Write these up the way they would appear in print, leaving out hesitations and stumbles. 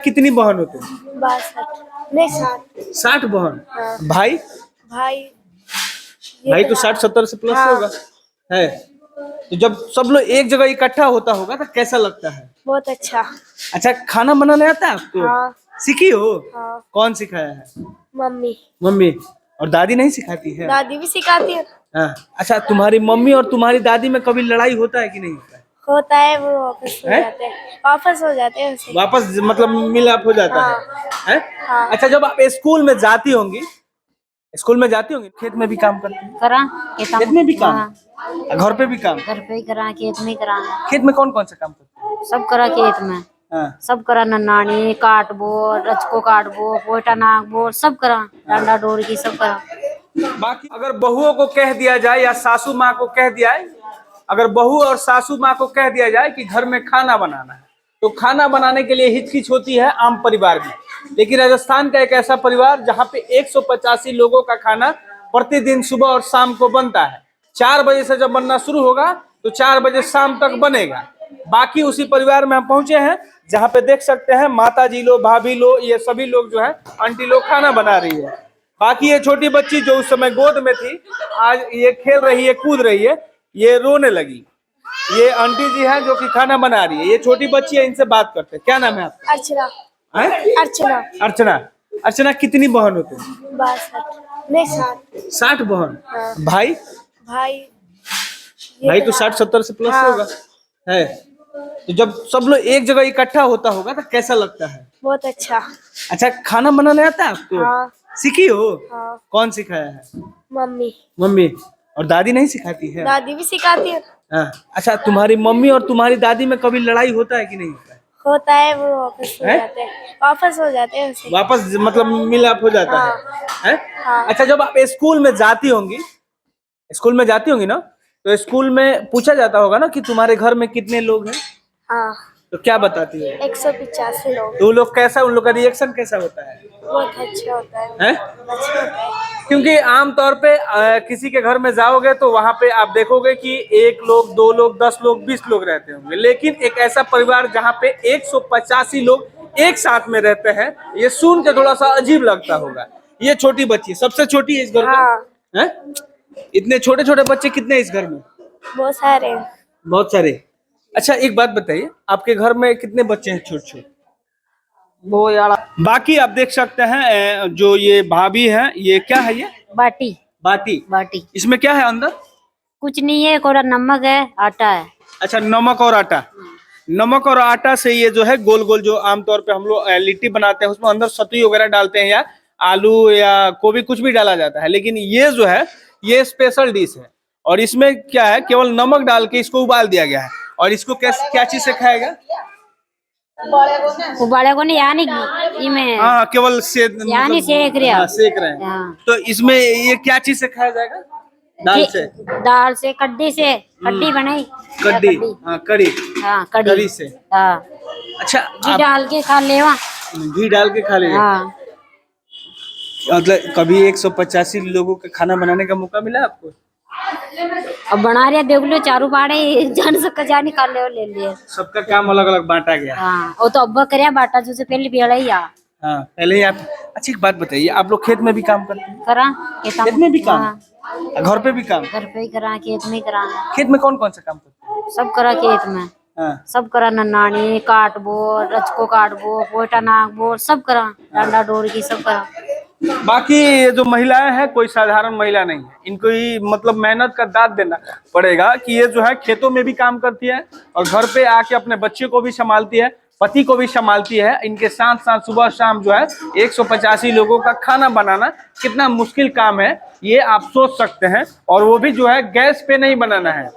कितनी बहन हो तुम? 62 नहीं 60। 60 बहन। हाँ। भाई? भाई भाई तो 60-70 से प्लस हाँ। होगा है। तो जब सब लोग एक जगह इकट्ठा होता होगा तो कैसा लगता है? बहुत अच्छा। अच्छा, खाना बनाने आता है आपको? हाँ। सीखी हो? हाँ। कौन सिखाया है? मम्मी। मम्मी। और दादी नहीं सिखाती है? दादी भी सिखाती है। हाँ। अच्छा, तुम्हारी मम्मी और तुम्हारी दादी में कभी लड़ाई होता है कि नहीं होता है? होता है, वो वापस हो हैं? जाते हैं, वापस हो जाते हैं उसे। वापस मतलब मिलाप हो जाता है? हाँ। हैं? हाँ। अच्छा, जब आप स्कूल में जाती होंगी, खेत में भी काम करती हैं? करा खेत में भी काम? हाँ, घर पे भी काम? घर पे ही करा, खेत में ही करा, खेत में कौन कौन सा काम करते हैं? सब करा खेत में। हाँ। सब करा, नन्नानी काटबो, रचको काटबो, पोटा नाकबो, सब करा, डांडा डोर की सब करा। बाकी अगर बहुओं को कह दिया जाए या सासू माँ को कह दिया जाए, अगर बहू और सासू माँ को कह दिया जाए कि घर में खाना बनाना है, तो खाना बनाने के लिए हिचकिच होती है आम परिवार में। लेकिन राजस्थान का एक ऐसा परिवार जहाँ पे 185 लोगों का खाना प्रतिदिन सुबह और शाम को बनता है। 4 बजे से जब बनना शुरू होगा तो 4 बजे शाम तक बनेगा। बाकी उसी परिवार में हम पहुंचे हैं जहाँ पे देख सकते हैं माता जी लोग, भाभी लोग, ये सभी लोग जो है, आंटी लोग खाना बना रही है। बाकी ये छोटी बच्ची जो उस समय गोद में थी, आज ये खेल रही है, कूद रही है, ये रोने लगी। ये आंटी जी हैं जो कि खाना बना रही है। ये छोटी बच्ची है, इनसे बात करते हैं। क्या नाम है आपका? अर्चना। हैं? अर्चना। अर्चना। अर्चना, कितनी बहन हो तुम? 62 नहीं 60। 60 बहन। हाँ। भाई? भाई भाई तो 60-70 से प्लस हाँ। होगा है। तो जब सब लोग एक जगह इकट्ठा होता होगा तो कैसा लगता है? बहुत अच्छा। अच्छा, खाना बनाने आता है आपको? हाँ। सीखी हो? हाँ। कौन सिखाया है? मम्मी। मम्मी। और दादी नहीं सिखाती है? दादी भी सिखाती है। हाँ। अच्छा, तुम्हारी मम्मी और तुम्हारी दादी में कभी लड़ाई होता है कि नहीं होता है? होता है, वो वापस हो हैं? जाते हैं, वापस हो जाते हैं उसे। वापस मतलब मिलाप हो जाता है? हैं? हाँ। अच्छा, जब आप स्कूल में जाती होंगी ना, तो स्कूल में पूछा जाता होगा ना कि तुम्हारे घर में कितने लोग हैं, हाँ। तो क्या बताती है? 185 लोग। तो उन लोग का रिएक्शन कैसा होता है? बहुत अच्छा होता है। हैं? अच्छा होता है। क्योंकि आमतौर पे किसी के घर में जाओगे तो वहां पे आप देखोगे कि 1 लोग, 2 लोग, 10 लोग, 20 लोग रहते होंगे। लेकिन एक ऐसा परिवार जहाँ पे 185 लोग एक साथ में रहते हैं, ये सुन के थोड़ा सा अजीब लगता होगा। ये छोटी बच्ची सबसे छोटी है इस घर हाँ। में? हैं? इतने छोटे छोटे बच्चे कितने हैं इस घर में? बहुत सारे। बहुत सारे। अच्छा, एक बात बताइए, आपके घर में कितने बच्चे हैं छोटे छोटे? वो यार बाकी आप देख सकते हैं जो ये भाभी है, ये क्या है? ये बाटी बाटी। बाटी इसमें क्या है अंदर? कुछ नहीं है, कोरा नमक है, आटा है। अच्छा, नमक और आटा। नमक और आटा से ये जो है गोल गोल, जो आमतौर पे हम लोग लिट्टी बनाते हैं, उसमें अंदर सतुई वगैरह डालते हैं या आलू या गोभी, कुछ भी डाला जाता है। लेकिन ये जो है, ये स्पेशल डिश है। और इसमें क्या है, केवल नमक डाल के इसको उबाल दिया गया है। और इसको क्या चीज से खाएगा? उबाले को नहीं, यानी इमें हाँ, केवल से यानी सेक रहे हैं। हाँ, सेक रहे हैं। हाँ। तो इसमें ये क्या चीज से खाया जाएगा? दाल से? दाल से, कड्डी से, कड्डी बनाई। कड्डी। हाँ, कड़ी। हाँ, कड़ी से। हाँ, अच्छा, घी डाल के खा ले वहाँ। घी डाल के खा लीजिए। हाँ। मतलब कभी 185 लोगों का खाना बनाने का मौका मिला आपको? अब बना रहे देख लो, चारू पाड़े जान सका जानी खा ले लिए। सबका काम अलग अलग बांटा गया। हाँ, वो तो अब्बा करे बाटा जो से पहले बेड़ा ही आ। हाँ, पहले ही आप। अच्छा, एक बात बताइए, आप लोग खेत में भी काम करते हैं? करा खेत में भी काम? हाँ। घर पे भी काम? घर पे ही करा, खेत में ही करा। खेत में कौन कौन सा काम करते हैं? सब करा खेत में। हाँ। सब करा, नन्नानी काटबो, रचको काटबो, पोटा नाकबो, सब करा, डांडा डोर की सब करा। बाकी ये जो महिलाएं हैं, कोई साधारण महिला नहीं है। इनको ही मतलब मेहनत का दाद देना पड़ेगा कि ये जो है खेतों में भी काम करती है और घर पे आके अपने बच्चे को भी संभालती है, पति को भी संभालती है। इनके साथ साथ सुबह शाम जो है 185 लोगों का खाना बनाना कितना मुश्किल काम है, ये आप सोच सकते हैं। और वो भी जो है गैस पे नहीं बनाना है।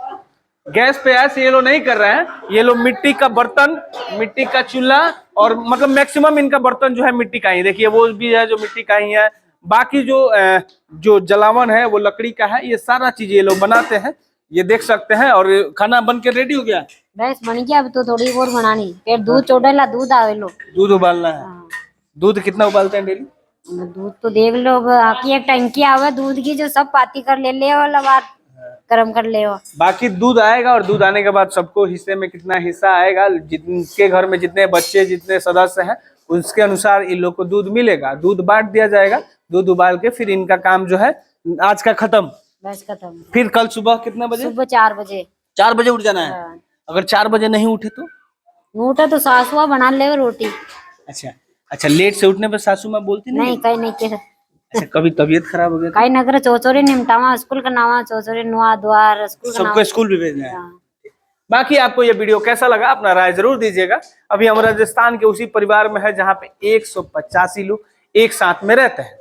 गैस पे ऐसे ये लोग नहीं कर रहे हैं। ये लोग मिट्टी का बर्तन, मिट्टी का चूल्हा, और मतलब मैक्सिमम इनका बर्तन जो है मिट्टी का ही। देखिए, वो भी है जो मिट्टी का ही है। बाकी जो जलावन है वो लकड़ी का है। ये सारा चीज ये लोग बनाते हैं, ये देख सकते हैं। और खाना बन के रेडी हो गया। बस बन गया, अब तो थोड़ी और बनानी। फिर दूध चोड़ेला, दूध आवे लो। दूध उबालना है। हाँ। दूध कितना उबालते हैं डेली? दूध तो देख लो, अब आकी एक टंकी आवे दूध की, जो सब पाती कर ले वाला बात गरम कर ले। बाकी दूध आएगा और दूध आने के बाद सबको हिस्से में कितना हिस्सा आएगा, जिनके घर में जितने बच्चे, जितने सदस्य हैं, उसके अनुसार इन लोग को दूध मिलेगा, दूध बांट दिया जाएगा, दूध उबाल के फिर इनका काम जो है आज का खत्म। बस खत्म। फिर कल सुबह कितने बजे? सुबह 4 बजे। 4 बजे उठ जाना है। हाँ। अगर 4 बजे नहीं उठे तो? उठा तो सासुआ बना ले रोटी। अच्छा अच्छा, लेट से उठने पर सासू माँ बोलती नहीं कहीं नहीं के अच्छा, कभी तबीयत खराब हो गया तो? कहीं नगर चौचोरी निमटावा स्कूल का नावा चौचोरी नुआ द्वार स्कूल का सबको नाम। स्कूल भी भेजना है। हाँ। बाकी आपको ये वीडियो कैसा लगा अपना राय जरूर दीजिएगा। अभी हम राजस्थान के उसी परिवार में है जहाँ पे 185 लोग एक साथ में रहते हैं।